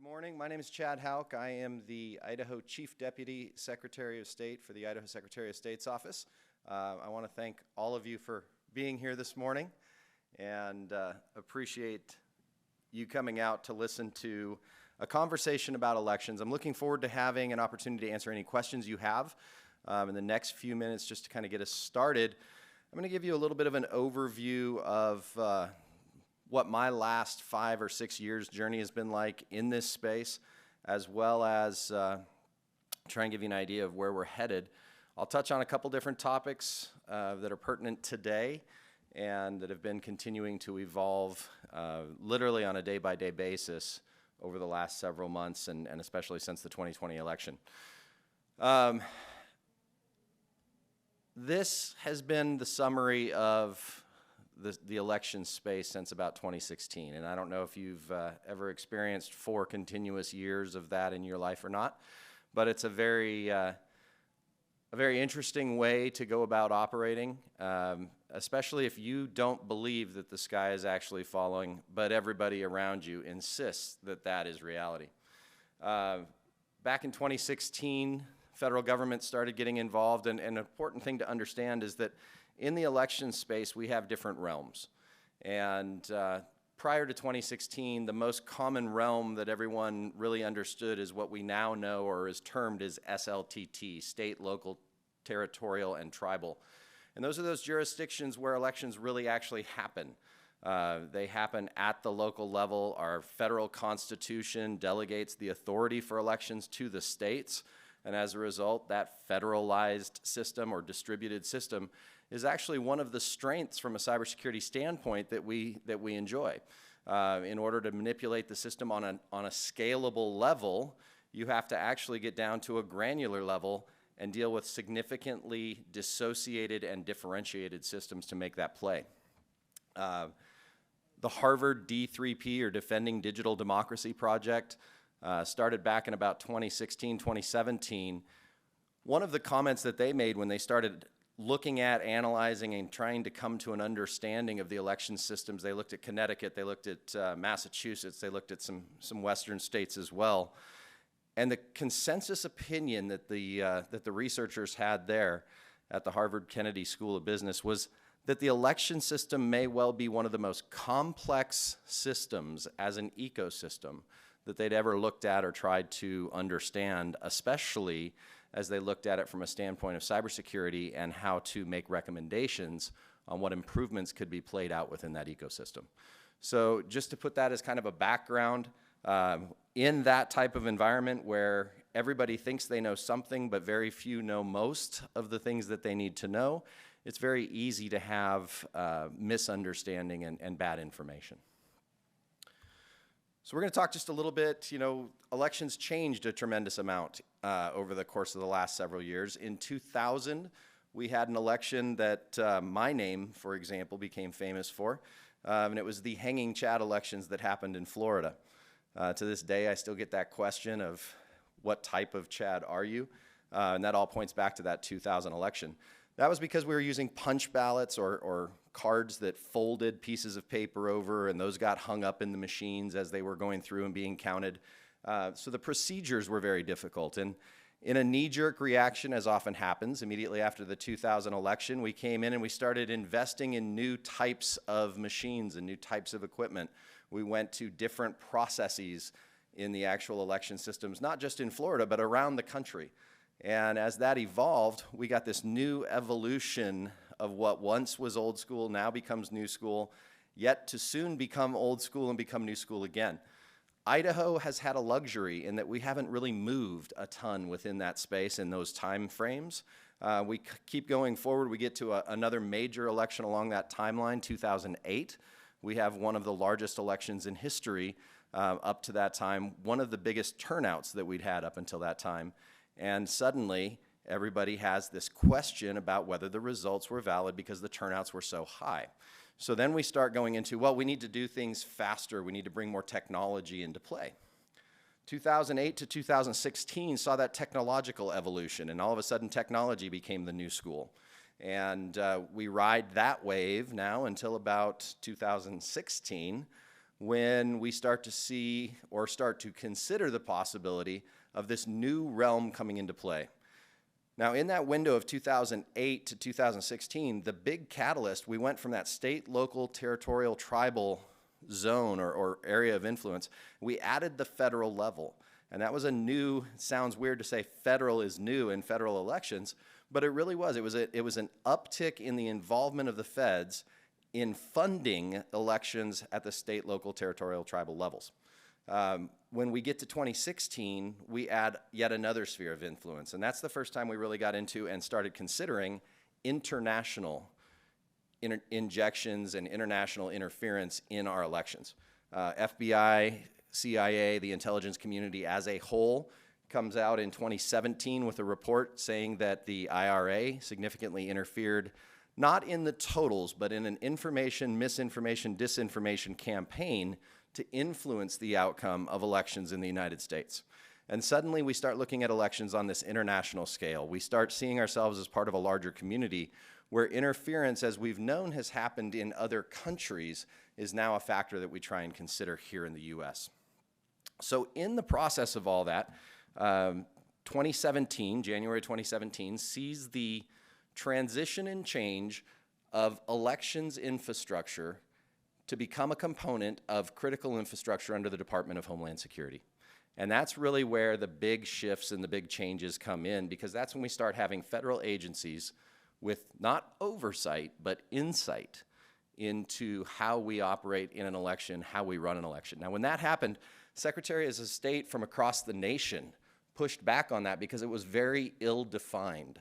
Morning. My name is Chad Hauk. I am the Idaho Chief Deputy Secretary of State for the Idaho Secretary of State's office. I want to thank all of you for being here this morning and appreciate you coming out to listen to a conversation about elections. I'm looking forward to having an opportunity to answer any questions you have in the next few minutes just to kind of get us started. I'm going to give you a little bit of an overview of what my last 5 or 6 years journey has been like in this space, as well as try and give you an idea of where we're headed. I'll touch on a couple different topics that are pertinent today and that have been continuing to evolve literally on a day-by-day basis over the last several months and especially since the 2020 election. This has been the summary of the election space since about 2016, and I don't know if you've ever experienced 4 continuous years of that in your life or not, but it's a very interesting way to go about operating, especially if you don't believe that the sky is actually falling, but everybody around you insists that that is reality. Back in 2016, federal government started getting involved, and an important thing to understand is that in the election space, we have different realms. And prior to 2016, the most common realm that everyone really understood is what we now know or is termed as SLTT, state, local, territorial, and tribal. And those are those jurisdictions where elections really actually happen. They happen at the local level. Our federal constitution delegates the authority for elections to the states. And as a result, that federalized system or distributed system is actually one of the strengths from a cybersecurity standpoint that we enjoy. In order to manipulate the system on a scalable level, you have to actually get down to a granular level and deal with significantly dissociated and differentiated systems to make that play. The Harvard D3P, or Defending Digital Democracy project, started back in about 2016, 2017. One of the comments that they made when they started looking at, analyzing, and trying to come to an understanding of the election systems, they looked at Connecticut, they looked at Massachusetts, they looked at some western states as well. And the consensus opinion that the researchers had there at the Harvard Kennedy School of Business was that the election system may well be one of the most complex systems as an ecosystem that they'd ever looked at or tried to understand, especially as they looked at it from a standpoint of cybersecurity and how to make recommendations on what improvements could be played out within that ecosystem. So just to put that as kind of a background, in that type of environment where everybody thinks they know something but very few know most of the things that they need to know, it's very easy to have misunderstanding and bad information. So we're going to talk just a little bit. Elections changed a tremendous amount over the course of the last several years. In 2000, we had an election that my name, for example, became famous for, and it was the hanging Chad elections that happened in Florida. To this day, I still get that question of what type of Chad are you? And that all points back to that 2000 election. That was because we were using punch ballots or cards that folded pieces of paper over, and those got hung up in the machines as they were going through and being counted. So the procedures were very difficult. And in a knee-jerk reaction, as often happens, immediately after the 2000 election, we came in and we started investing in new types of machines and new types of equipment. We went to different processes in the actual election systems, not just in Florida, but around the country. And as that evolved, we got this new evolution of what once was old school, now becomes new school, yet to soon become old school and become new school again. Idaho has had a luxury in that we haven't really moved a ton within that space in those time frames. We keep going forward. We get to another major election along that timeline, 2008. We have one of the largest elections in history up to that time, one of the biggest turnouts that we'd had up until that time. And suddenly, everybody has this question about whether the results were valid because the turnouts were so high. So then we start going into, well, we need to do things faster. We need to bring more technology into play. 2008 to 2016 saw that technological evolution, and all of a sudden technology became the new school. And we ride that wave now until about 2016, when we start to see or start to consider the possibility of this new realm coming into play. Now, in that window of 2008 to 2016, the big catalyst, we went from that state, local, territorial, tribal zone or area of influence. We added the federal level. And that was a new, sounds weird to say federal is new in federal elections, but it really was. It was an uptick in the involvement of the feds in funding elections at the state, local, territorial, tribal levels. When we get to 2016, we add yet another sphere of influence, and that's the first time we really got into and started considering international injections and international interference in our elections. FBI, CIA, the intelligence community as a whole comes out in 2017 with a report saying that the IRA significantly interfered not in the totals, but in an information, misinformation, disinformation campaign to influence the outcome of elections in the United States. And suddenly we start looking at elections on this international scale. We start seeing ourselves as part of a larger community where interference, as we've known has happened in other countries, is now a factor that we try and consider here in the US. So in the process of all that, 2017, January 2017, sees the transition and change of elections infrastructure to become a component of critical infrastructure under the Department of Homeland Security. And that's really where the big shifts and the big changes come in, because that's when we start having federal agencies with not oversight, but insight into how we operate in an election, how we run an election. Now, when that happened, Secretaries of State from across the nation pushed back on that because it was very ill-defined.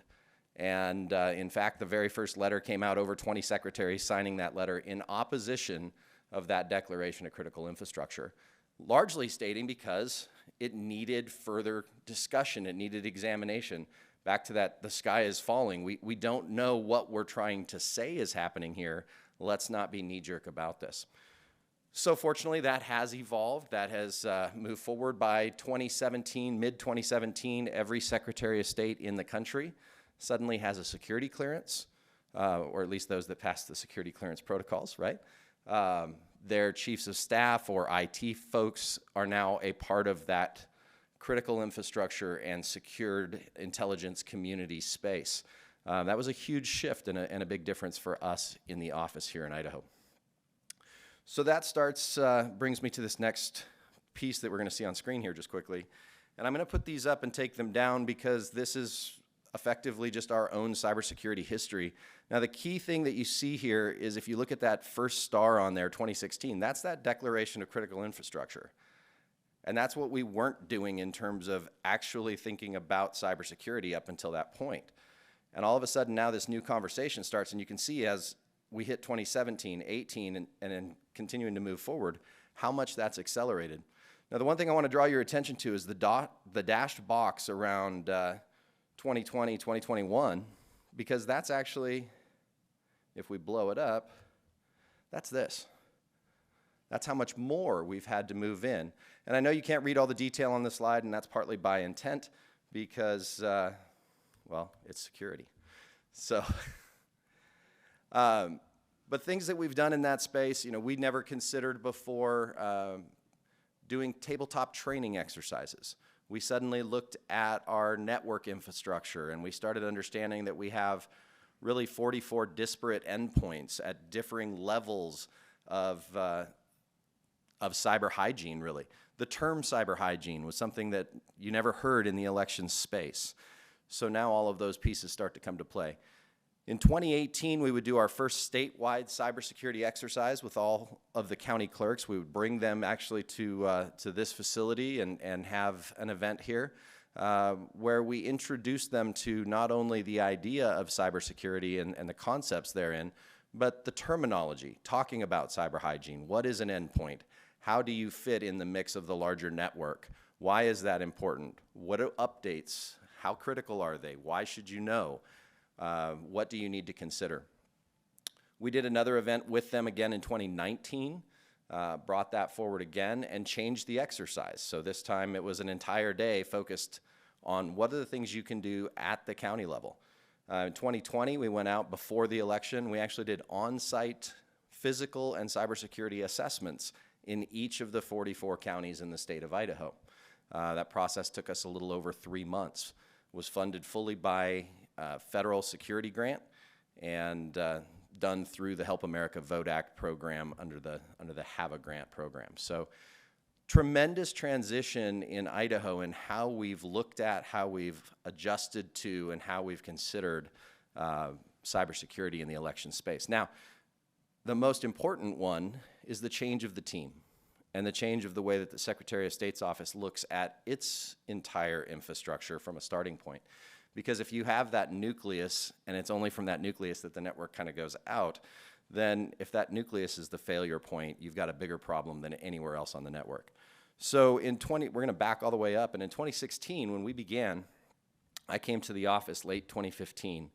And in fact, the very first letter came out, over 20 secretaries signing that letter in opposition of that declaration of critical infrastructure, largely stating because it needed further discussion, it needed examination. Back to that, the sky is falling. We don't know what we're trying to say is happening here. Let's not be knee-jerk about this. So fortunately, that has evolved. That has moved forward. By 2017, mid-2017, every Secretary of State in the country suddenly has a security clearance, or at least those that pass the security clearance protocols, right? Their chiefs of staff or IT folks are now a part of that critical infrastructure and secured intelligence community space. That was a huge shift and a big difference for us in the office here in Idaho. So that brings me to this next piece that we're going to see on screen here just quickly. And I'm going to put these up and take them down because this is effectively just our own cybersecurity history. Now, the key thing that you see here is if you look at that first star on there, 2016, that's that Declaration of Critical Infrastructure. And that's what we weren't doing in terms of actually thinking about cybersecurity up until that point. And all of a sudden now this new conversation starts, and you can see as we hit 2017, 18, and then continuing to move forward, how much that's accelerated. Now, the one thing I want to draw your attention to is the dashed box around 2020, 2021, because that's actually, if we blow it up, that's this. That's how much more we've had to move in. And I know you can't read all the detail on the slide, and that's partly by intent because, well, it's security. So, but things that we've done in that space, we never considered before doing tabletop training exercises. We suddenly looked at our network infrastructure, and we started understanding that we have really 44 disparate endpoints at differing levels of cyber hygiene, really. The term cyber hygiene was something that you never heard in the elections space. So now all of those pieces start to come to play. In 2018, we would do our first statewide cybersecurity exercise with all of the county clerks. We would bring them actually to this facility and have an event here where we introduced them to not only the idea of cybersecurity and the concepts therein, but the terminology, talking about cyber hygiene. What is an endpoint? How do you fit in the mix of the larger network? Why is that important? What are updates? How critical are they? Why should you know? What do you need to consider? We did another event with them again in 2019, brought that forward again and changed the exercise. So this time it was an entire day focused on what are the things you can do at the county level. In 2020, we went out before the election. We actually did on-site physical and cybersecurity assessments in each of the 44 counties in the state of Idaho. That process took us a little over 3 months, was funded fully by a federal security grant and done through the Help America Vote Act program under the Have a Grant program. So tremendous transition in Idaho in how we've looked at, how we've adjusted to, and how we've considered cybersecurity in the election space. Now, the most important one is the change of the team and the change of the way that the Secretary of State's office looks at its entire infrastructure from a starting point. Because if you have that nucleus, and it's only from that nucleus that the network kind of goes out, then if that nucleus is the failure point, you've got a bigger problem than anywhere else on the network. So we're going to back all the way up, and in 2016, when we began, I came to the office late 2015,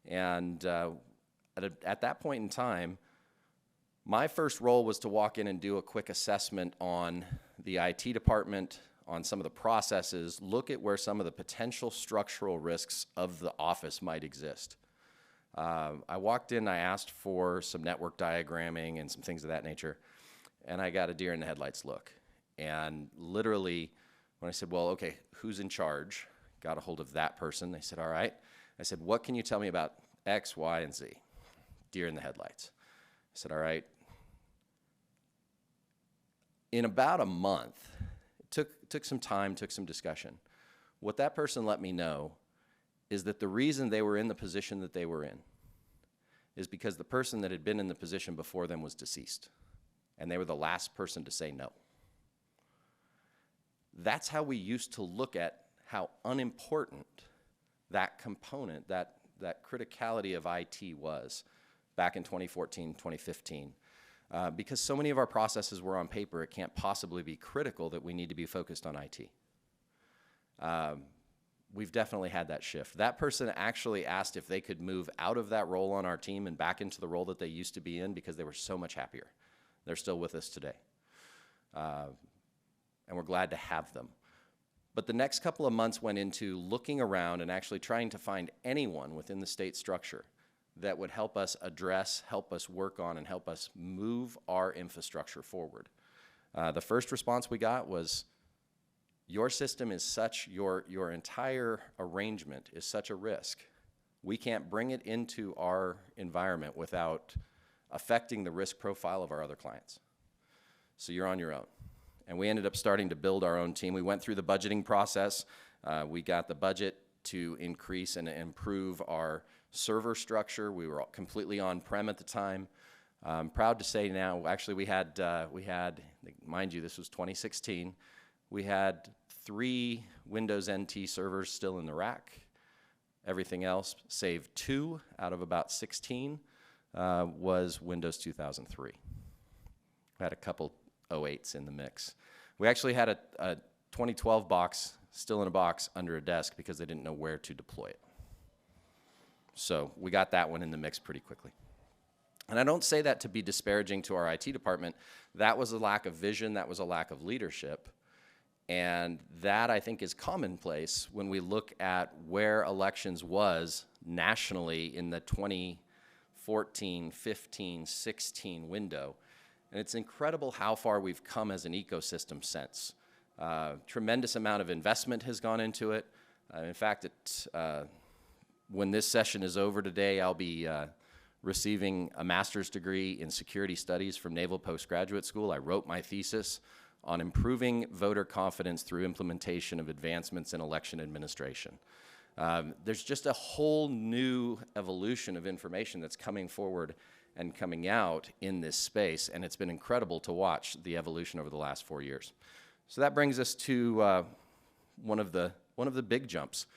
and at that point in time, my first role was to walk in and do a quick assessment on the IT department, on some of the processes, look at where some of the potential structural risks of the office might exist. I walked in, I asked for some network diagramming and some things of that nature, and I got a deer in the headlights look. And literally, when I said, well, okay, who's in charge? Got a hold of that person. They said, all right. I said, what can you tell me about X, Y, and Z? Deer in the headlights. I said, all right. In about a month, it took some time, took some discussion. What that person let me know is that the reason they were in the position that they were in is because the person that had been in the position before them was deceased, and they were the last person to say no. That's how we used to look at how unimportant that component, that criticality of IT was back in 2014, 2015. Because so many of our processes were on paper, it can't possibly be critical that we need to be focused on IT. We've definitely had that shift. That person actually asked if they could move out of that role on our team and back into the role that they used to be in because they were so much happier. They're still with us today. And we're glad to have them. But the next couple of months went into looking around and actually trying to find anyone within the state structure that would help us address, help us work on, and help us move our infrastructure forward. The first response we got was, your system is such, your entire arrangement is such a risk. We can't bring it into our environment without affecting the risk profile of our other clients. So you're on your own. And we ended up starting to build our own team. We went through the budgeting process. We got the budget to increase and improve our server structure. We were completely on-prem at the time. I'm proud to say now, actually we had, mind you, this was 2016, we had 3 Windows NT servers still in the rack. Everything else, save 2 out of about 16, was Windows 2003. We had a couple 08s in the mix. We actually had a 2012 box still in a box under a desk because they didn't know where to deploy it. So we got that one in the mix pretty quickly. And I don't say that to be disparaging to our IT department. That was a lack of vision, that was a lack of leadership. And that, I think, is commonplace when we look at where elections was nationally in the 2014, 15, 16 window. And it's incredible how far we've come as an ecosystem since. Tremendous amount of investment has gone into it. In fact, when this session is over today, I'll be receiving a master's degree in security studies from Naval Postgraduate School. I wrote my thesis on improving voter confidence through implementation of advancements in election administration. There's just a whole new evolution of information that's coming forward and coming out in this space, and it's been incredible to watch the evolution over the last 4 years. So that brings us to one of the big jumps.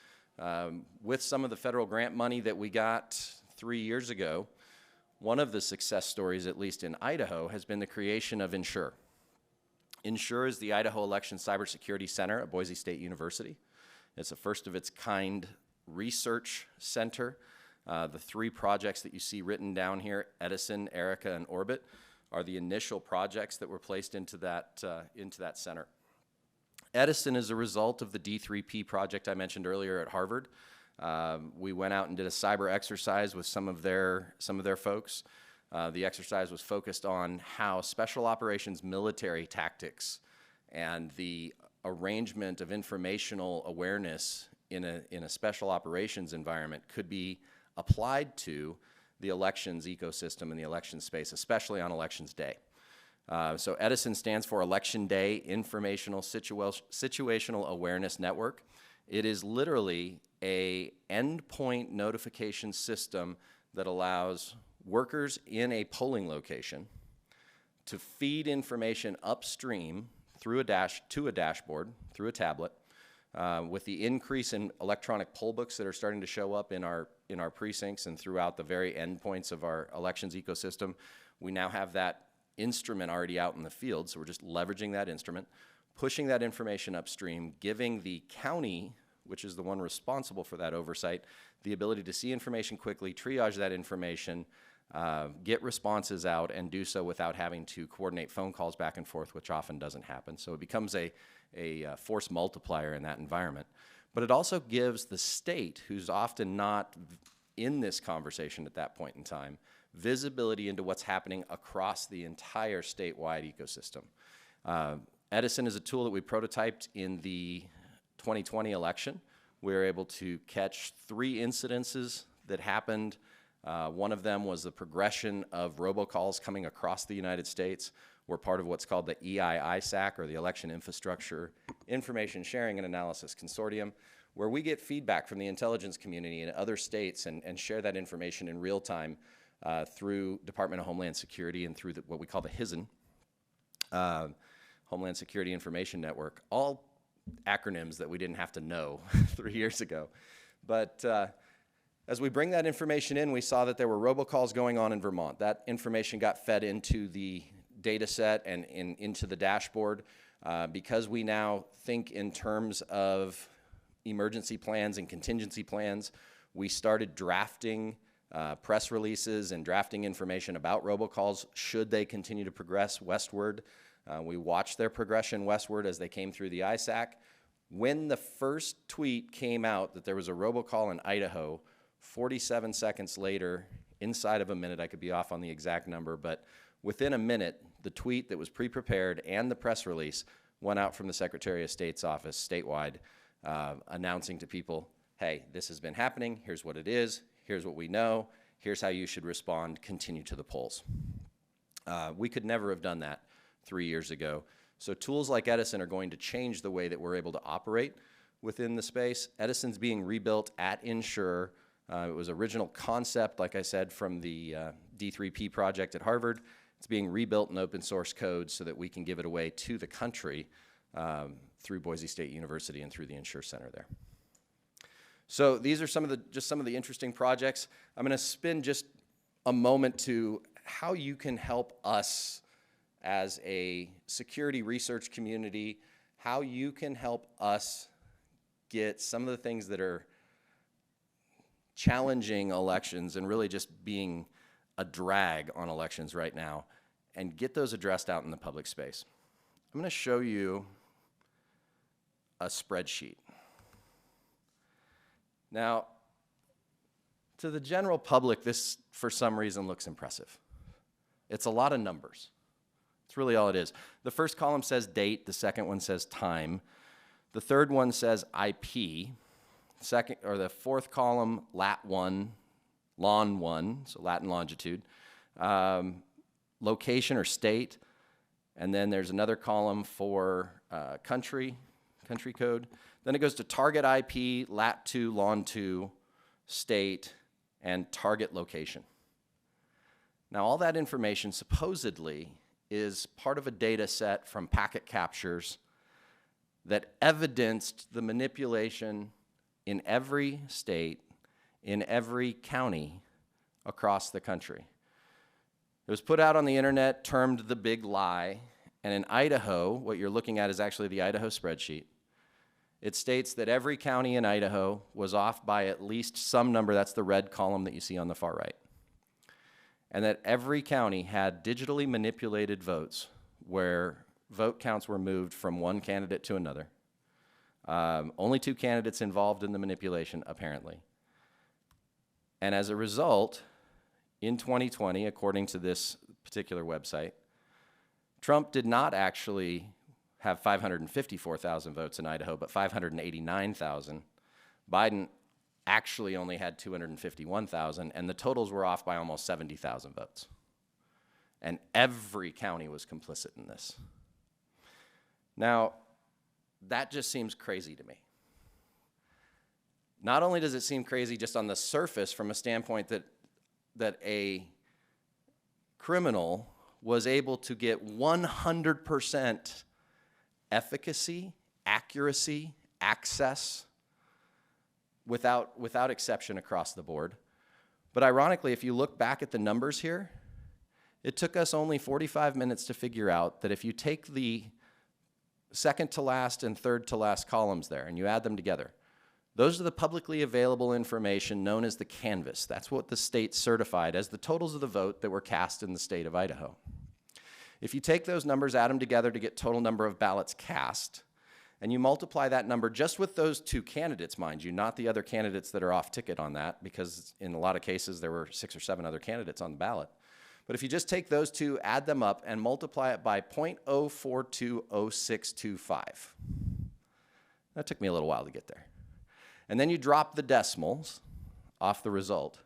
With some of the federal grant money that we got 3 years ago, one of the success stories, at least in Idaho, has been the creation of Ensure. Ensure is the Idaho Election Cybersecurity Center at Boise State University. It's a first-of-its-kind research center. The 3 projects that you see written down here, Edison, Erica, and Orbit, are the initial projects that were placed into that center. Edison is a result of the D3P project I mentioned earlier at Harvard. We went out and did a cyber exercise with some of their folks. The exercise was focused on how special operations military tactics and the arrangement of informational awareness in a special operations environment could be applied to the elections ecosystem and the election space, especially on elections day. So Edison stands for Election Day Informational Situational Awareness Network. It is literally a endpoint notification system that allows workers in a polling location to feed information upstream through to a dashboard, through a tablet. With the increase in electronic poll books that are starting to show up in our precincts and throughout the very endpoints of our elections ecosystem, we now have that instrument already out in the field, so we're just leveraging that instrument, pushing that information upstream, giving the county, which is the one responsible for that oversight, the ability to see information quickly, triage that information, get responses out, and do so without having to coordinate phone calls back and forth, which often doesn't happen. So it becomes a force multiplier in that environment. But it also gives the state, who's often not in this conversation at that point in time, visibility into what's happening across the entire statewide ecosystem. Edison is a tool that we prototyped in the 2020 election. We were able to catch 3 incidences that happened. One of them was the progression of robocalls coming across the United States. We're part of what's called the EISAC, or the Election Infrastructure Information Sharing and Analysis Consortium, where we get feedback from the intelligence community in other states and share that information in real time through Department of Homeland Security and through what we call the HISN, Homeland Security Information Network, all acronyms that we didn't have to know 3 years ago. But as we bring that information in, we saw that there were robocalls going on in Vermont. That information got fed into the data set and into the dashboard. Because we now think in terms of emergency plans and contingency plans, we started drafting press releases and drafting information about robocalls should they continue to progress westward. We watched their progression westward as they came through the ISAC. When the first tweet came out that there was a robocall in Idaho, 47 seconds later, inside of a minute, I could be off on the exact number, but within a minute, the tweet that was pre-prepared and the press release went out from the Secretary of State's office statewide, announcing to people, hey, this has been happening, here's what it is, here's what we know, here's how you should respond, continue to the polls. We could never have done that 3 years ago. So tools like Edison are going to change the way that we're able to operate within the space. Edison's being rebuilt at Insure. It was original concept, like I said, from the D3P project at Harvard. It's being rebuilt in open source code so that we can give it away to the country through Boise State University and through the Insure Center there. So these are some of the interesting projects. I'm going to spend just a moment to how you can help us as a security research community, how you can help us get some of the things that are challenging elections and really just being a drag on elections right now, and get those addressed out in the public space. I'm going to show you a spreadsheet. Now, to the general public, this, for some reason, looks impressive. It's a lot of numbers. It's really all it is. The first column says date, the second one says time, the third one says IP, the fourth column, lat1, lon1, so Latin longitude, location or state, and then there's another column for country code. Then it goes to target IP, lat2, lon2, state, and target location. Now all that information supposedly is part of a data set from packet captures that evidenced the manipulation in every state, in every county across the country. It was put out on the internet, termed the big lie, and in Idaho, what you're looking at is actually the Idaho spreadsheet. It states that every county in Idaho was off by at least some number, that's the red column that you see on the far right, and that every county had digitally manipulated votes where vote counts were moved from one candidate to another. Only 2 candidates involved in the manipulation, apparently. And as a result, in 2020, according to this particular website, Trump did not actually have 554,000 votes in Idaho, but 589,000. Biden actually only had 251,000, and the totals were off by almost 70,000 votes. And every county was complicit in this. Now, that just seems crazy to me. Not only does it seem crazy just on the surface from a standpoint that a criminal was able to get 100% efficacy, accuracy, access without exception across the board. But ironically, if you look back at the numbers here, it took us only 45 minutes to figure out that if you take the second to last and third to last columns there and you add them together, those are the publicly available information known as the canvass. That's what the state certified as the totals of the vote that were cast in the state of Idaho. If you take those numbers, add them together to get total number of ballots cast, and you multiply that number just with those two candidates, mind you, not the other candidates that are off ticket on that, because in a lot of cases there were 6 or 7 other candidates on the ballot. But if you just take those two, add them up, and multiply it by 0.0420625. That took me a little while to get there. And then you drop the decimals off the result,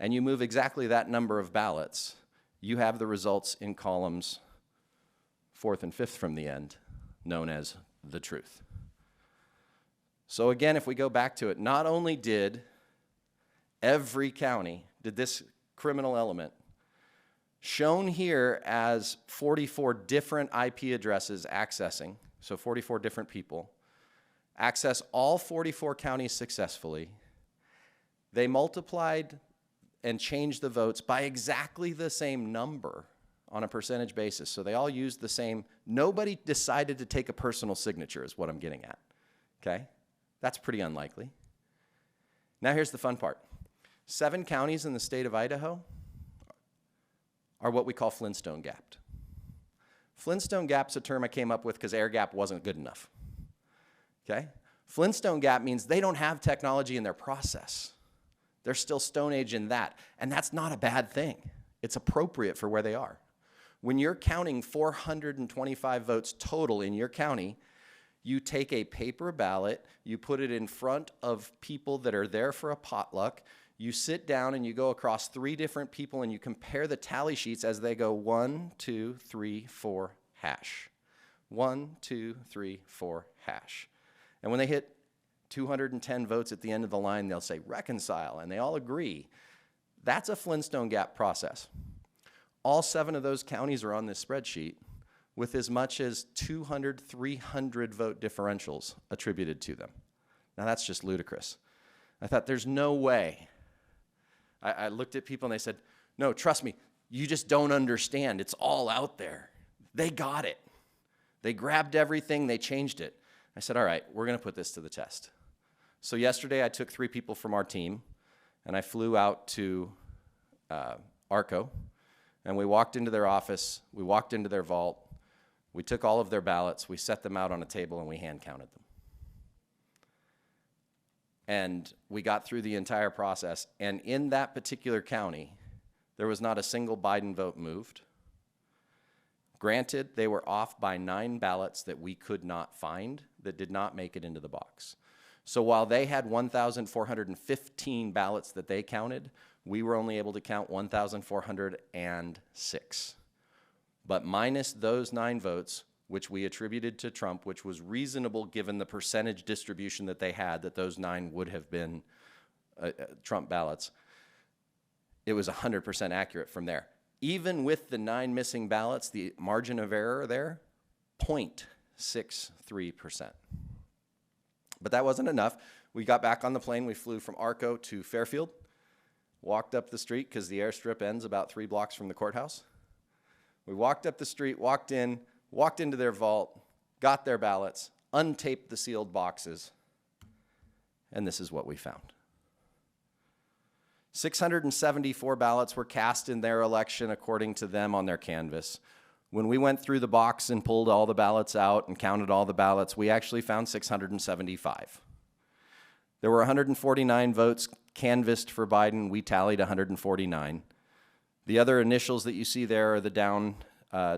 and you move exactly that number of ballots. You have the results in columns 4th and 5th from the end, known as the truth. So again, if we go back to it, not only did every county, did this criminal element, shown here as 44 different IP addresses accessing, so 44 different people, access all 44 counties successfully. They multiplied and changed the votes by exactly the same number on a percentage basis. So they all used the same. Nobody decided to take a personal signature is what I'm getting at, okay? That's pretty unlikely. Now here's the fun part. 7 counties in the state of Idaho are what we call Flintstone gapped. Flintstone gap's a term I came up with because air gap wasn't good enough. Okay? Flintstone gap means they don't have technology in their process. They're still Stone Age in that. And that's not a bad thing. It's appropriate for where they are. When you're counting 425 votes total in your county, you take a paper ballot, you put it in front of people that are there for a potluck, you sit down and you go across 3 different people and you compare the tally sheets as they go 1, 2, 3, 4, hash. 1, 2, 3, 4, hash. And when they hit 210 votes at the end of the line, they'll say reconcile, and they all agree. That's a Flintstone gap process. All 7 of those counties are on this spreadsheet with as much as 200, 300 vote differentials attributed to them. Now that's just ludicrous. I thought there's no way. I looked at people and they said, no, trust me, you just don't understand. It's all out there. They got it. They grabbed everything, they changed it. I said, all right, we're going to put this to the test. So yesterday I took 3 people from our team, and I flew out to ARCO, and we walked into their office, we walked into their vault, we took all of their ballots, we set them out on a table, and we hand counted them. And we got through the entire process, and in that particular county, there was not a single Biden vote moved. Granted, they were off by 9 ballots that we could not find that did not make it into the box. So while they had 1,415 ballots that they counted, we were only able to count 1,406. But minus those 9 votes, which we attributed to Trump, which was reasonable given the percentage distribution that they had, that those 9 would have been Trump ballots, it was 100% accurate from there. Even with the 9 missing ballots, the margin of error there, 0.63%. But that wasn't enough. We got back on the plane. We flew from ARCO to Fairfield, walked up the street because the airstrip ends about 3 blocks from the courthouse. We walked up the street, walked into their vault, got their ballots, untaped the sealed boxes, and this is what we found. 674 ballots were cast in their election according to them on their canvas. When we went through the box and pulled all the ballots out and counted all the ballots, we actually found 675. There were 149 votes canvassed for Biden. We tallied 149. The other initials that you see there are the down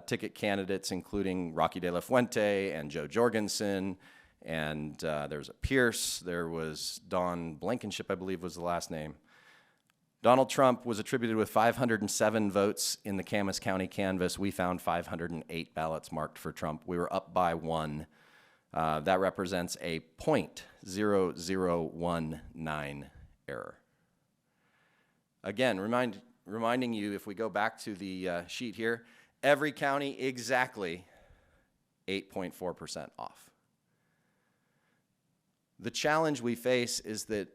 ticket candidates, including Rocky De La Fuente and Joe Jorgensen, and there was a Pierce, there was Don Blankenship, I believe was the last name. Donald Trump was attributed with 507 votes in the Camas County canvass. We found 508 ballots marked for Trump. We were up by 1. That represents a .0019 error. Again, reminding you, if we go back to the sheet here, every county exactly 8.4% off. The challenge we face is that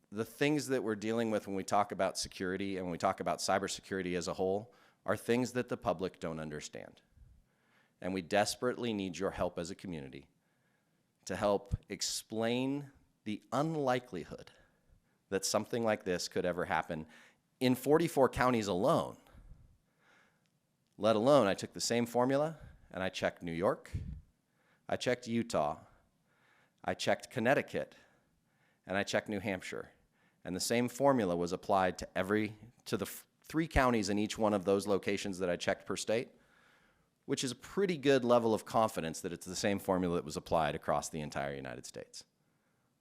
the things that we're dealing with when we talk about security and when we talk about cybersecurity as a whole are things that the public don't understand. And we desperately need your help as a community to help explain the unlikelihood that something like this could ever happen in 44 counties alone. Let alone, I took the same formula and I checked New York, I checked Utah, I checked Connecticut, and I checked New Hampshire. And the same formula was applied to the 3 counties in each one of those locations that I checked per state, which is a pretty good level of confidence that it's the same formula that was applied across the entire United States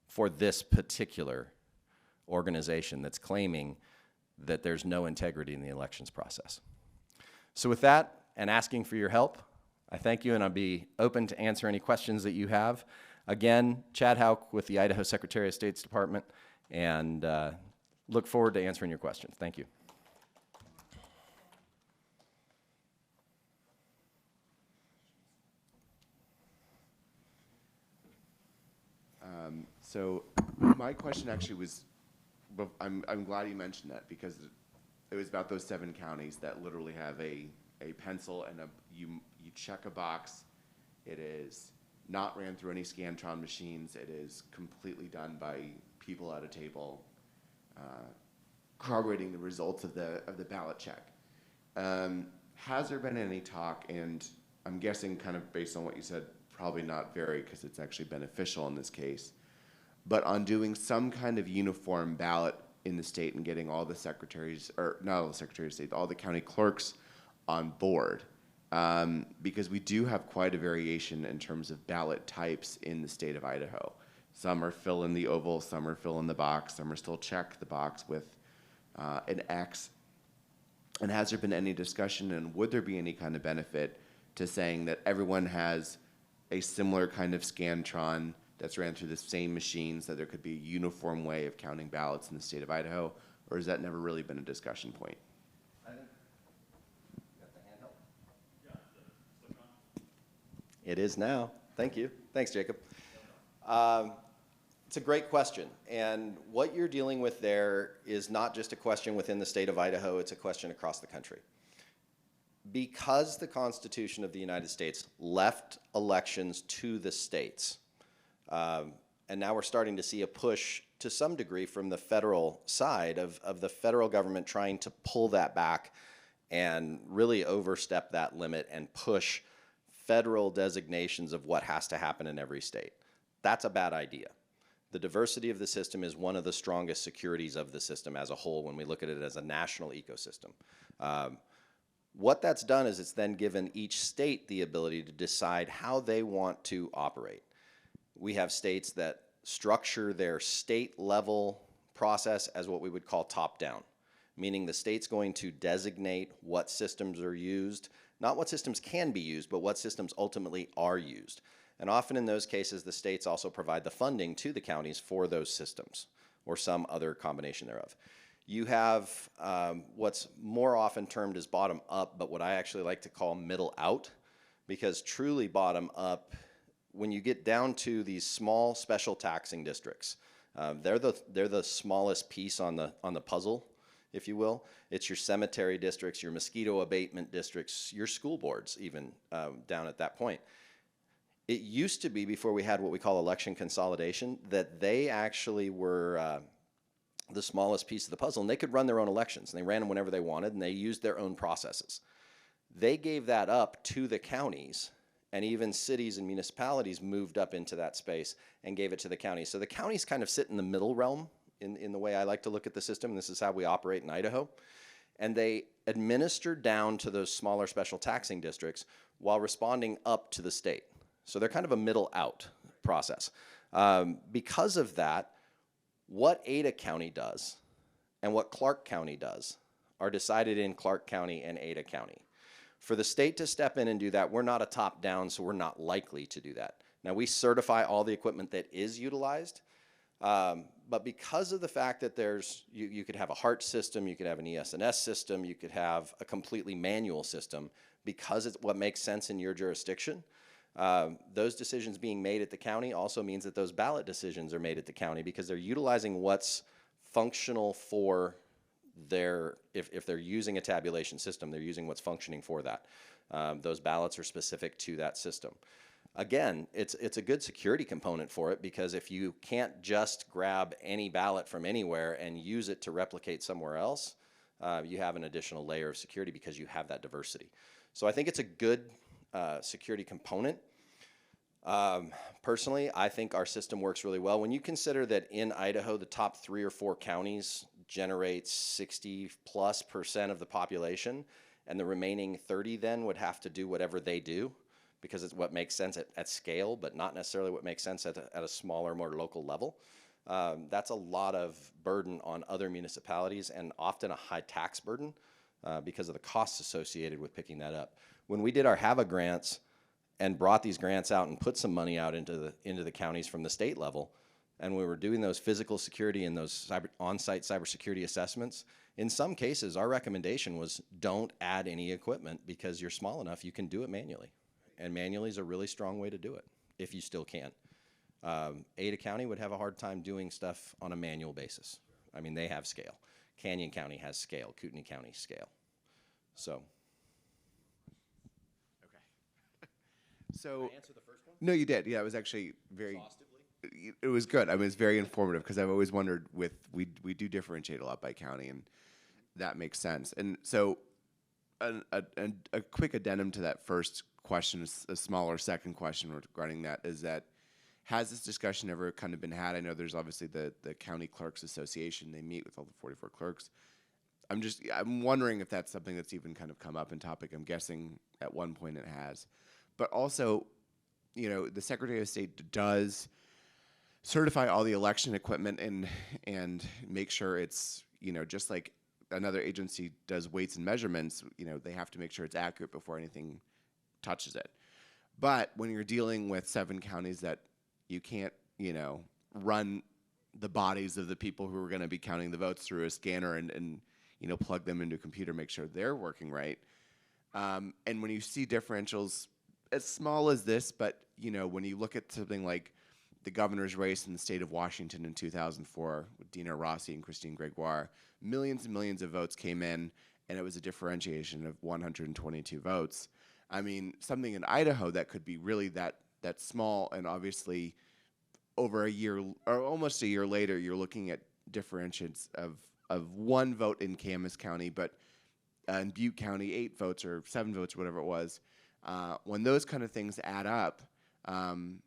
for this particular organization that's claiming that there's no integrity in the elections process. So with that, and asking for your help, I thank you, and I'll be open to answer any questions that you have. Again, Chad Hauk with the Idaho Secretary of State's Department, and look forward to answering your questions. Thank you. So my question actually was, I'm glad you mentioned that, because it was about those 7 counties that literally have a pencil and you check a box. It is not ran through any Scantron machines. It is completely done by people at a table, corroborating the results of the ballot check. Has there been any talk, and I'm guessing kind of based on what you said, probably not very, because it's actually beneficial in this case, but on doing some kind of uniform ballot in the state and getting all the secretaries, or not all the secretaries of state, all the county clerks on board, because we do have quite a variation in terms of ballot types in the state of Idaho. Some are fill in the oval, some are fill in the box, some are still check the box with an X. And has there been any discussion, and would there be any kind of benefit to saying that everyone has a similar kind of Scantron that's ran through the same machines, that there could be a uniform way of counting ballots in the state of Idaho, or has that never really been a discussion point? It is now. Thank you. Thanks, Jacob. It's a great question. And what you're dealing with there is not just a question within the state of Idaho, it's a question across the country. Because the Constitution of the United States left elections to the states, and now we're starting to see a push to some degree from the federal side of the federal government trying to pull that back and really overstep that limit and push federal designations of what has to happen in every state. That's a bad idea. The diversity of the system is one of the strongest securities of the system as a whole when we look at it as a national ecosystem. What that's done is it's then given each state the ability to decide how they want to operate. We have states that structure their state level process as what we would call top-down, meaning the state's going to designate what systems are used, not what systems can be used, but what systems ultimately are used. And often in those cases, the states also provide the funding to the counties for those systems or some other combination thereof. You have what's more often termed as bottom up, but what I actually like to call middle out, because truly bottom up, when you get down to these small special taxing districts, they're the smallest piece on the puzzle, if you will. It's your cemetery districts, your mosquito abatement districts, your school boards even down at that point. It used to be, before we had what we call election consolidation, that they actually were the smallest piece of the puzzle, and they could run their own elections, and they ran them whenever they wanted, and they used their own processes. They gave that up to the counties, and even cities and municipalities moved up into that space and gave it to the counties. So the counties kind of sit in the middle realm in the way I like to look at the system, and this is how we operate in Idaho. and they administer down to those smaller special taxing districts while responding up to the state. So they're kind of a middle out process. Because of that, what Ada County does and what Clark County does are decided in Clark County and Ada County. For the state to step in and do that, we're not a top down, so we're not likely to do that. Now, we certify all the equipment that is utilized, but because of the fact that you could have a HART system, you could have an ES&S system, you could have a completely manual system, because it's what makes sense in your jurisdiction, those decisions being made at the county also means that those ballot decisions are made at the county because they're utilizing what's functional for if they're using a tabulation system, they're using what's functioning for that. Those ballots are specific to that system. Again, it's a good security component for it, because if you can't just grab any ballot from anywhere and use it to replicate somewhere else, you have an additional layer of security because you have that diversity. So I think it's a good security component. Personally, I think our system works really well. When you consider that in Idaho, the top 3 or 4 counties generate 60+% of the population, and the remaining 30 then would have to do whatever they do, because it's what makes sense at scale, but not necessarily what makes sense at a smaller, more local level. That's a lot of burden on other municipalities, and often a high tax burden because of the costs associated with picking that up. When we did our HAVA grants and brought these grants out and put some money out into the counties from the state level, and we were doing those physical security and those on-site cybersecurity assessments, in some cases our recommendation was don't add any equipment, because you're small enough you can do it manually. And manually is a really strong way to do it, if you still can. Ada County would have a hard time doing stuff on a manual basis. I mean, they have scale. Canyon County has scale. Kootenai County scale. So. Okay. So. Did I answer the first one? No, you did. Yeah, it was actually very. Exhaustively? It was good. I mean, it's very informative, because I've always wondered we do differentiate a lot by county, and that makes sense. And so, a quick addendum to that first question, a smaller second question regarding that, is that has this discussion ever kind of been had? I know there's obviously the County Clerks Association. They meet with all the 44 clerks. I'm wondering if that's something that's even kind of come up in topic. I'm guessing at one point it has. But also, the Secretary of State does certify all the election equipment and make sure it's, just like another agency does weights and measurements, they have to make sure it's accurate before anything touches it. But when you're dealing with 7 counties that you can't, run the bodies of the people who are going to be counting the votes through a scanner and plug them into a computer, make sure they're working right. And when you see differentials as small as this, but, when you look at something like the governor's race in the state of Washington in 2004 with Dina Rossi and Christine Gregoire, millions and millions of votes came in, and it was a differentiation of 122 votes. I mean, something in Idaho that could be really that small, and obviously over a year or almost a year later, you're looking at differentiations of 1 vote in Camas County, but in Butte County, 8 votes or 7 votes, or whatever it was. When those kind of things add up, and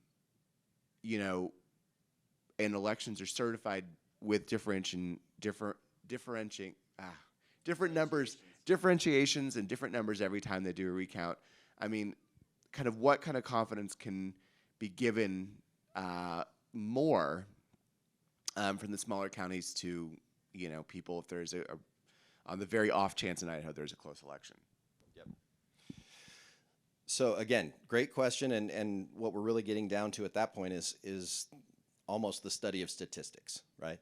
elections are certified with differentiations and different numbers every time they do a recount. I mean, kind of what kind of confidence can be given more from the smaller counties to, people if there's on the very off chance in Idaho there's a close election? Yep. So again, great question, and what we're really getting down to at that point is almost the study of statistics, right?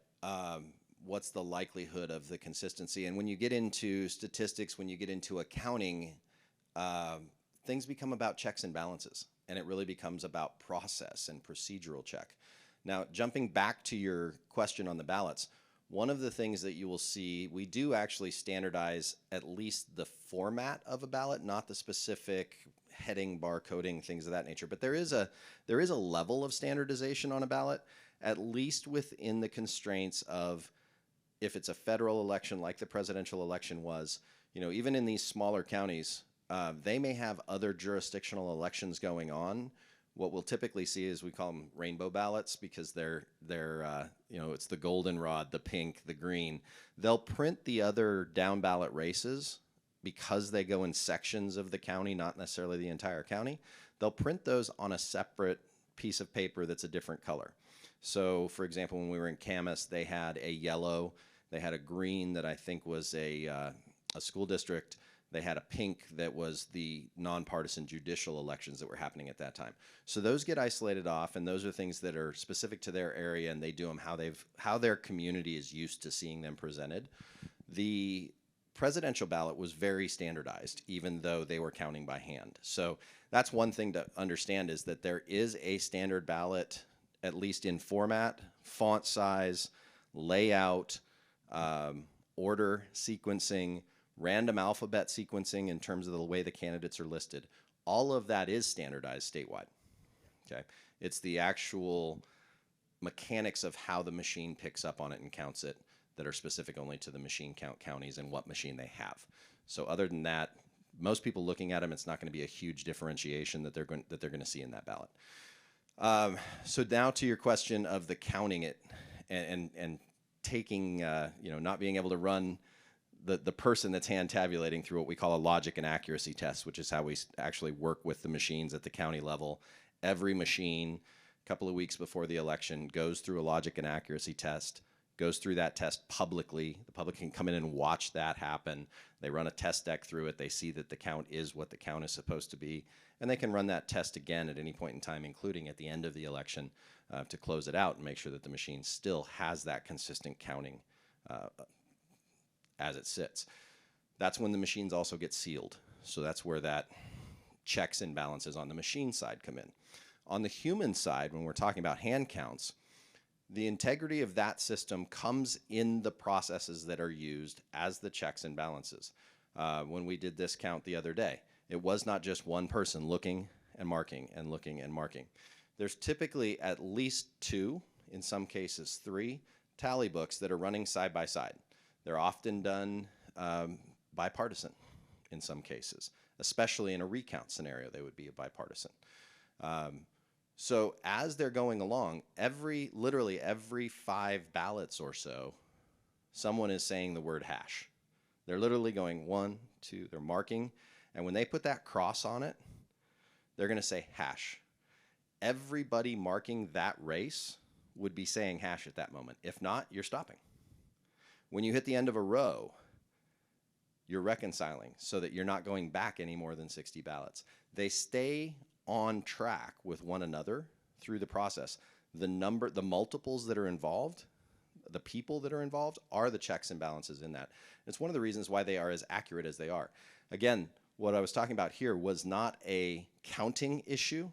What's the likelihood of the consistency? And when you get into statistics, when you get into accounting, things become about checks and balances, and it really becomes about process and procedural check. Now, jumping back to your question on the ballots, one of the things that you will see, we do actually standardize at least the format of a ballot, not the specific heading, barcoding, things of that nature. But there is a level of standardization on a ballot, at least within the constraints of if it's a federal election like the presidential election was, even in these smaller counties, they may have other jurisdictional elections going on what we'll typically see is we call them rainbow ballots because they're you know, it's the goldenrod, the pink, the green. They'll print the other down ballot races because they go in sections of the county, not necessarily the entire county. They'll print those on a separate piece of paper that's a different color. So, for example, when we were in Camas, they had a yellow, they had a green that I think was a school district. They had a pink that was the nonpartisan judicial elections that were happening at that time. So those get isolated off, and those are things that are specific to their area, and they do them how their community is used to seeing them presented. The presidential ballot was very standardized, even though they were counting by hand. So that's one thing to understand, is that there is a standard ballot, at least in format, font size, layout, order, sequencing, random alphabet sequencing in terms of the way the candidates are listed. All of that is standardized statewide. Okay, it's the actual mechanics of how the machine picks up on it and counts it that are specific only to the machine count counties and what machine they have. So other than that, most people looking at them, it's not going to be a huge differentiation that they're going to see in that ballot. So now to your question of the counting it and taking, you know, not being able to run the person that's hand tabulating through what we call a logic and accuracy test, which is how we actually work with the machines at the county level. Every machine, a couple of weeks before the election, goes through a logic and accuracy test, goes through that test publicly. The public can come in and watch that happen. They run a test deck through it. They see that the count is what the count is supposed to be, and they can run that test again at any point in time, including at the end of the election, to close it out and make sure that the machine still has that consistent counting as it sits. That's when the machines also get sealed. So that's where that checks and balances on the machine side come in. On the human side, when we're talking about hand counts, the integrity of that system comes in the processes that are used as the checks and balances. When we did this count the other day, it was not just one person looking and marking and looking and marking. There's typically at least 2, in some cases 3, tally books that are running side by side. They're often done bipartisan in some cases, especially in a recount scenario, they would be a bipartisan. So as they're going along, literally every 5 ballots or so, someone is saying the word hash. They're literally going 1, 2, they're marking, and when they put that cross on it, they're going to say hash. Everybody marking that race would be saying hash at that moment. If not, you're stopping. When you hit the end of a row, you're reconciling so that you're not going back any more than 60 ballots. They stay on track with one another through the process. The multiples that are involved, the people that are involved, are the checks and balances in that. It's one of the reasons why they are as accurate as they are. Again, what I was talking about here was not a counting issue.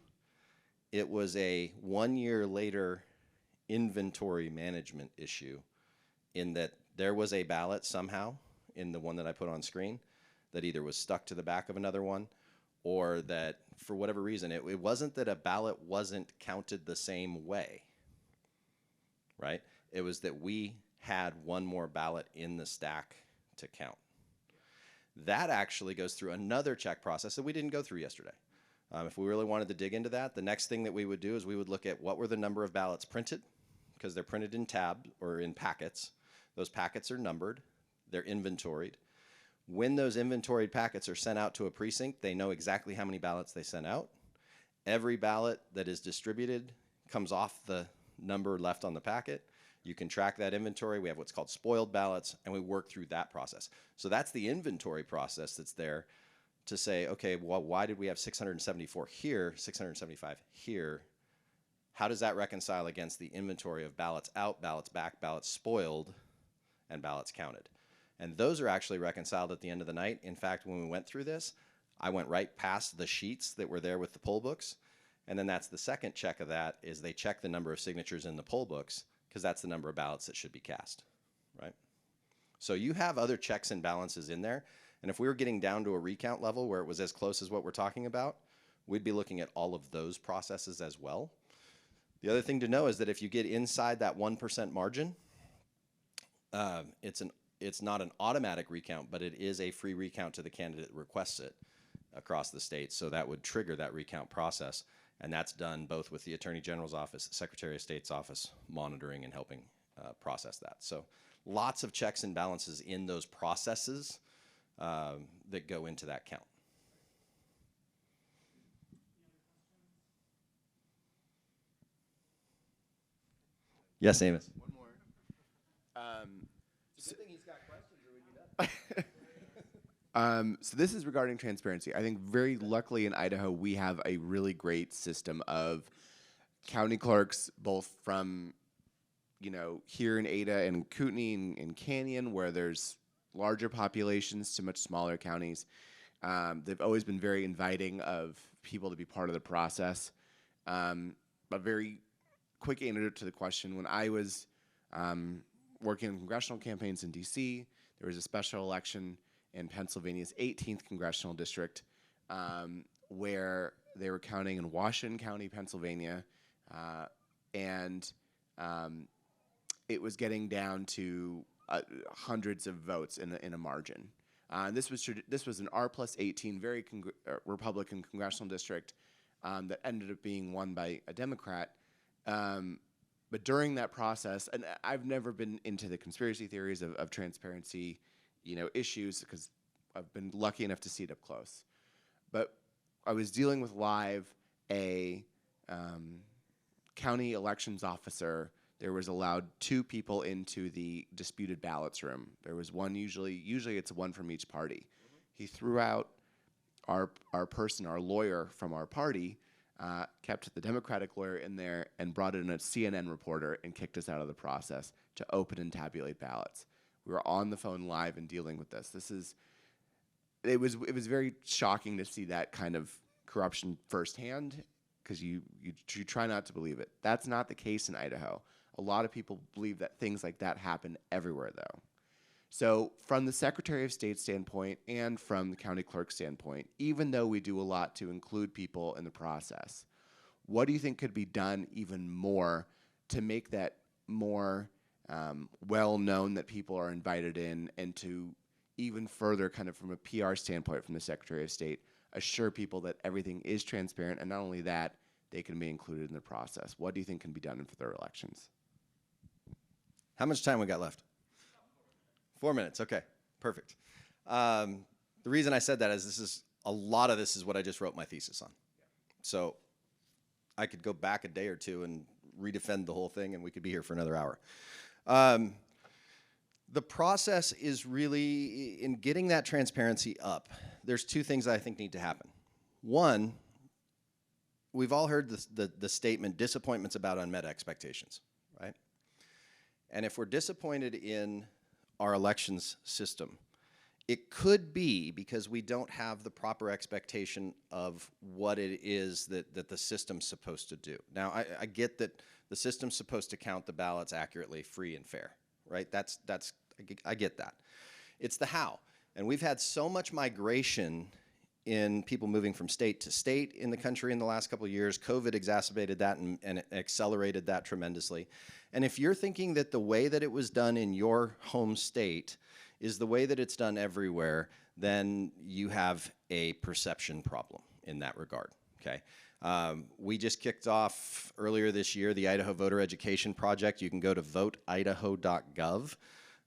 It was a 1 year later inventory management issue, in that there was a ballot somehow in the one that I put on screen that either was stuck to the back of another one, or that for whatever reason, it wasn't that a ballot wasn't counted the same way, right? It was that we had one more ballot in the stack to count. That actually goes through another check process that we didn't go through yesterday. If we really wanted to dig into that, the next thing that we would do is we would look at what were the number of ballots printed, because they're printed in tabs or in packets. Those packets are numbered, they're inventoried. When those inventoried packets are sent out to a precinct, they know exactly how many ballots they sent out. Every ballot that is distributed comes off the number left on the packet. You can track that inventory. We have what's called spoiled ballots, and we work through that process. So that's the inventory process that's there to say, okay, well, why did we have 674 here, 675 here? How does that reconcile against the inventory of ballots out, ballots back, ballots spoiled, and ballots counted? And those are actually reconciled at the end of the night. In fact, when we went through this, I went right past the sheets that were there with the poll books. And then that's the second check of that, is they check the number of signatures in the poll books, because that's the number of ballots that should be cast, right? So you have other checks and balances in there. And if we were getting down to a recount level where it was as close as what we're talking about, we'd be looking at all of those processes as well. The other thing to know is that if you get inside that 1% margin, it's not an automatic recount, but it is a free recount to the candidate that requests it across the state. So that would trigger that recount process. And that's done both with the Attorney General's office, the Secretary of State's office, monitoring and helping process that. So lots of checks and balances in those processes that go into that count. Yes, Amos. One more. It's a good thing he's got questions or we'd be done. So this is regarding transparency. I think very luckily in Idaho, we have a really great system of county clerks, both from, here in Ada and Kootenai and Canyon, where there's larger populations, to much smaller counties. They've always been very inviting of people to be part of the process. A very quick antidote to the question: when I was working in congressional campaigns in D.C., there was a special election in Pennsylvania's 18th congressional district, where they were counting in Washington County, Pennsylvania, and it was getting down to hundreds of votes in a margin. This was an R+18 very Republican congressional district that ended up being won by a Democrat. But during that process, and I've never been into the conspiracy theories of transparency, issues, because I've been lucky enough to see it up close. But I was dealing with live a county elections officer. There was allowed 2 people into the disputed ballots room. There was one, usually it's one from each party. Mm-hmm. He threw out our lawyer from our party, kept the Democratic lawyer in there, and brought in a CNN reporter and kicked us out of the process to open and tabulate ballots. We were on the phone live and dealing with this. It was very shocking to see that kind of corruption firsthand, because you try not to believe it. That's not the case in Idaho. A lot of people believe that things like that happen everywhere, though. So from the Secretary of State standpoint and from the county clerk standpoint, even though we do a lot to include people in the process, what do you think could be done even more to make that more well known, that people are invited in, and to even further, kind of from a PR standpoint from the Secretary of State, assure people that everything is transparent, and not only that, they can be included in the process? What do you think can be done for their elections? How much time we got left? 4 minutes. Okay, perfect. The reason I said that is a lot of this is what I just wrote my thesis on. So I could go back a day or two and redefend the whole thing, and we could be here for another hour. The process is really, in getting that transparency up, there's 2 things that I think need to happen. One, we've all heard the statement, disappointments about unmet expectations, right? And if we're disappointed in our elections system, it could be because we don't have the proper expectation of what it is that the system's supposed to do. Now, I get that the system's supposed to count the ballots accurately, free and fair, right? I get that. It's the how. And we've had so much migration in people moving from state to state in the country in the last couple of years. COVID exacerbated that and accelerated that tremendously. And if you're thinking that the way that it was done in your home state is the way that it's done everywhere, then you have a perception problem in that regard, okay? We just kicked off earlier this year the Idaho Voter Education Project. You can go to voteidaho.gov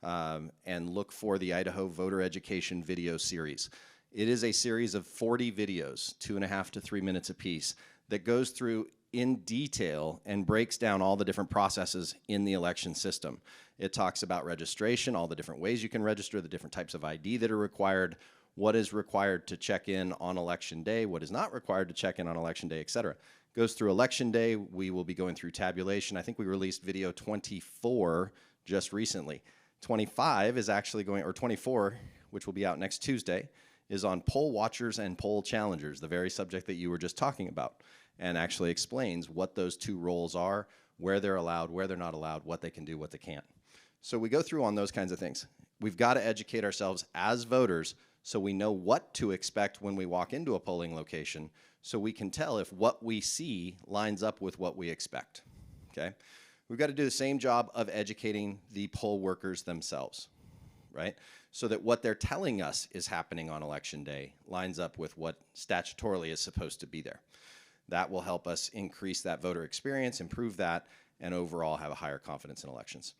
and look for the Idaho Voter Education video series. It is a series of 40 videos, 2.5 to 3 minutes apiece, that goes through in detail and breaks down all the different processes in the election system. It talks about registration, all the different ways you can register, the different types of ID that are required, what is required to check in on election day, what is not required to check in on election day, et cetera. Goes through election day. We will be going through tabulation. I think we released video 24 just recently. 25 is actually going, or 24, which will be out next Tuesday, is on poll watchers and poll challengers, the very subject that you were just talking about, and actually explains what those 2 roles are, where they're allowed, where they're not allowed, what they can do, what they can't. So we go through on those kinds of things. We've got to educate ourselves as voters so we know what to expect when we walk into a polling location, so we can tell if what we see lines up with what we expect, okay? We've got to do the same job of educating the poll workers themselves, right? So that what they're telling us is happening on election day lines up with what statutorily is supposed to be there. That will help us increase that voter experience, improve that, and overall have a higher confidence in elections.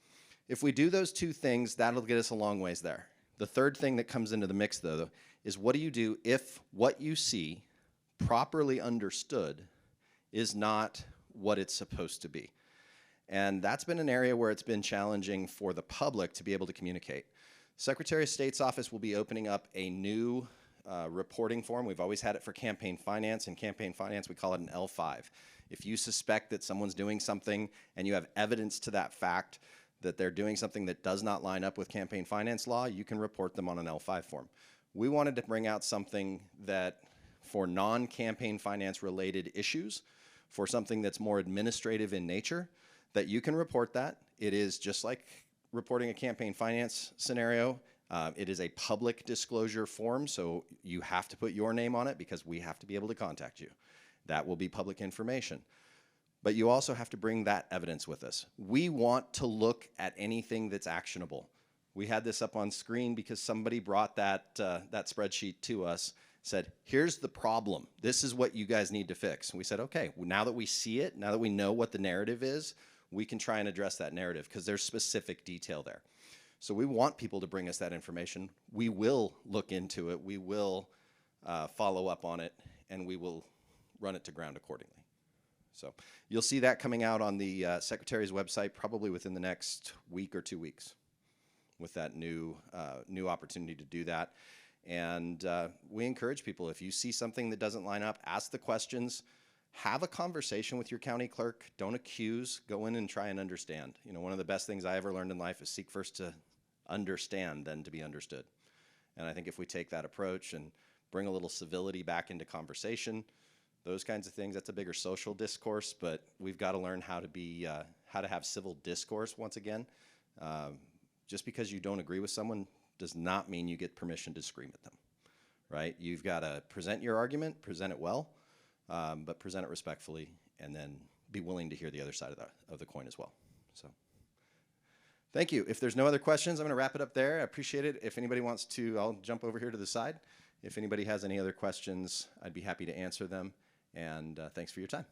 If we do those two things, that'll get us a long ways there. The third thing that comes into the mix, though, is what do you do if what you see, properly understood, is not what it's supposed to be? And that's been an area where it's been challenging for the public to be able to communicate. Secretary of State's office will be opening up a new reporting form. We've always had it for campaign finance. In campaign finance, we call it an L5. If you suspect that someone's doing something and you have evidence to that fact that they're doing something that does not line up with campaign finance law, you can report them on an L5 form. We wanted to bring out something that for non-campaign finance related issues, for something that's more administrative in nature, that you can report that. It is just like reporting a campaign finance scenario. It is a public disclosure form, so you have to put your name on it because we have to be able to contact you. That will be public information. But you also have to bring that evidence with us. We want to look at anything that's actionable. We had this up on screen because somebody brought that spreadsheet to us, said, here's the problem. This is what you guys need to fix. And we said, okay, now that we see it, now that we know what the narrative is, we can try and address that narrative because there's specific detail there. So we want people to bring us that information. We will look into it. We will follow up on it, and we will run it to ground accordingly. So you'll see that coming out on the Secretary's website probably within the next week or 2 weeks with that new opportunity to do that. And we encourage people, if you see something that doesn't line up, ask the questions. Have a conversation with your county clerk. Don't accuse. Go in and try and understand. You know, one of the best things I ever learned in life is seek first to understand, then to be understood. And I think if we take that approach and bring a little civility back into conversation, those kinds of things, that's a bigger social discourse, but we've got to learn how to have civil discourse once again. Just because you don't agree with someone does not mean you get permission to scream at them, right? You've got to present your argument, present it well, but present it respectfully, and then be willing to hear the other side of the coin as well. So, thank you. If there's no other questions, I'm going to wrap it up there. I appreciate it. If anybody wants to, I'll jump over here to the side. If anybody has any other questions, I'd be happy to answer them. And thanks for your time.